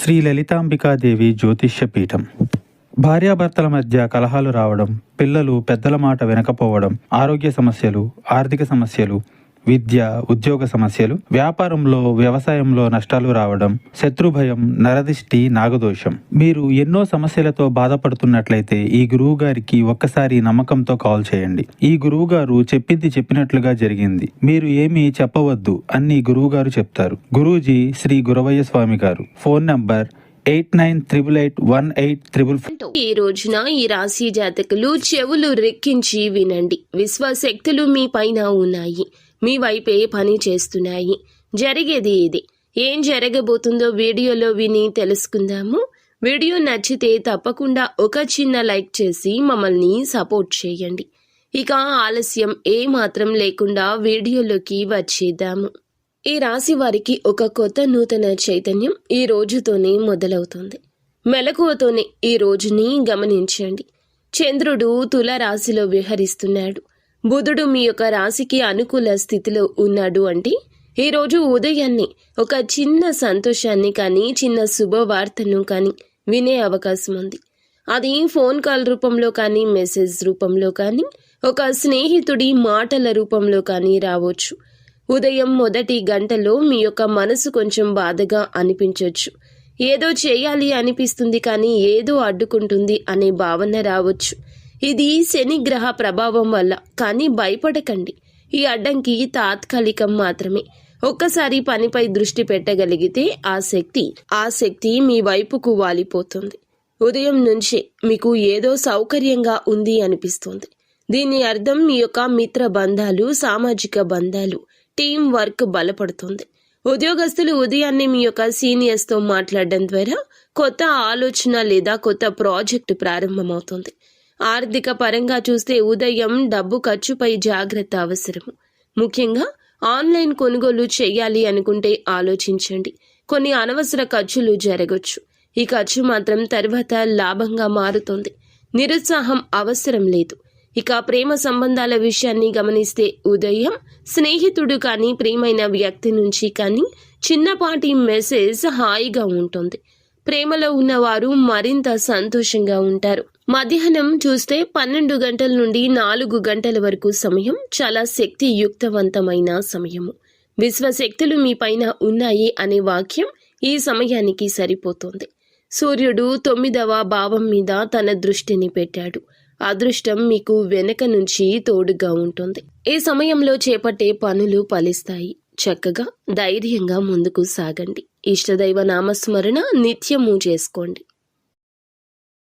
శ్రీ లలితాంబికాదేవి జ్యోతిష్య పీఠం. భార్యాభర్తల మధ్య కలహాలు రావడం, పిల్లలు పెద్దల మాట వినకపోవడం, ఆరోగ్య సమస్యలు, ఆర్థిక సమస్యలు, విద్య, ఉద్యోగ సమస్యలు, వ్యాపారంలో, వ్యవసాయంలో నష్టాలు రావడం, శత్రుభయం, నరదిష్టి, నాగదోషం. మీరు ఎన్నో సమస్యలతో బాధపడుతున్నట్లయితే ఈ గురువు గారికి ఒక్కసారి నమ్మకంతో కాల్ చేయండి. ఈ గురువు గారు చెప్పింది చెప్పినట్లుగా జరిగింది. మీరు ఏమీ చెప్పవద్దు, అన్ని గురువు గారు చెప్తారు. గురూజీ శ్రీ గురవయ్య స్వామి గారు. Phone number 89881844. ఈ రోజున ఈ రాశి జాతకులు చెవులు రెక్కించి వినండి. విశ్వశక్తులు మీ పైన ఉన్నాయి, మీ వైపే పని చేస్తున్నాయి. జరిగేది ఇది. ఏం జరగబోతుందో వీడియోలో విని తెలుసుకుందాము. వీడియో నచ్చితే తప్పకుండా ఒక చిన్న లైక్ చేసి మమ్మల్ని సపోర్ట్ చేయండి. ఇక ఆలస్యం ఏమాత్రం లేకుండా వీడియోలోకి వచ్చేద్దాము. ఈ రాశి వారికి ఒక కొత్త నూతన చైతన్యం ఈ రోజుతోనే మొదలవుతుంది. మెలకువతోనే ఈ రోజుని గమనించండి. చంద్రుడు తుల రాశిలో విహరిస్తున్నాడు. బుధుడు మీ యొక్క రాశికి అనుకూల స్థితిలో ఉన్నాడు. అంటే ఈరోజు ఉదయాన్నే ఒక చిన్న సంతోషాన్ని కానీ, చిన్న శుభవార్తను కానీ వినే అవకాశం ఉంది. అది ఫోన్ కాల్ రూపంలో కానీ, మెసేజ్ రూపంలో కానీ, ఒక స్నేహితుడి మాటల రూపంలో కానీ రావచ్చు. ఉదయం మొదటి గంటలో మీ యొక్క మనసు కొంచెం బాధగా అనిపించవచ్చు. ఏదో చేయాలి అనిపిస్తుంది కానీ ఏదో అడ్డుకుంటుంది అనే భావన రావచ్చు. ఇది శని గ్రహ ప్రభావం వల్ల. కానీ భయపడకండి, ఈ అడ్డంకి తాత్కాలికం మాత్రమే. ఒక్కసారి పనిపై దృష్టి పెట్టగలిగితే ఆ శక్తి మీ వైపుకు వాలిపోతుంది. ఉదయం నుంచే మీకు ఏదో సౌకర్యంగా ఉంది అనిపిస్తుంది. దీని అర్థం మీ యొక్క మిత్ర బంధాలు, సామాజిక బంధాలు, టీం వర్క్ బలపడుతుంది. ఉద్యోగస్తులు ఉదయాన్నే మీ యొక్క సీనియర్స్తో మాట్లాడడం ద్వారా కొత్త ఆలోచన లేదా కొత్త ప్రాజెక్టు ప్రారంభమవుతుంది. ఆర్థిక పరంగా చూస్తే ఉదయం డబ్బు ఖర్చుపై జాగ్రత్త అవసరము. ముఖ్యంగా ఆన్లైన్ కొనుగోలు చేయాలి అనుకుంటే ఆలోచించండి. కొన్ని అనవసర ఖర్చులు జరగవచ్చు. ఈ ఖర్చు మాత్రం తర్వాత లాభంగా మారుతుంది. నిరుత్సాహం అవసరం లేదు. ఇక ప్రేమ సంబంధాల విషయాన్ని గమనిస్తే ఉదయం స్నేహితుడు కానీ, ప్రియమైన వ్యక్తి నుంచి కానీ చిన్నపాటి మెసేజ్ హాయిగా ఉంటుంది. ప్రేమలో ఉన్నవారు మరింత సంతోషంగా ఉంటారు. మధ్యాహ్నం చూస్తే 12 గంటల నుండి 4 గంటల వరకు సమయం చాలా శక్తియుక్తవంతమైన సమయము. విశ్వశక్తులు మీ పైన ఉన్నాయి అనే వాక్యం ఈ సమయానికి సరిపోతుంది. సూర్యుడు 9వ భావం మీద తన దృష్టిని పెట్టాడు. అదృష్టం మీకు వెనక నుంచి తోడుగా ఉంటుంది. ఈ సమయంలో చేపట్టే పనులు ఫలిస్తాయి. చక్కగా ధైర్యంగా ముందుకు సాగండి. ఇష్టదైవ నామస్మరణ నిత్యము చేసుకోండి.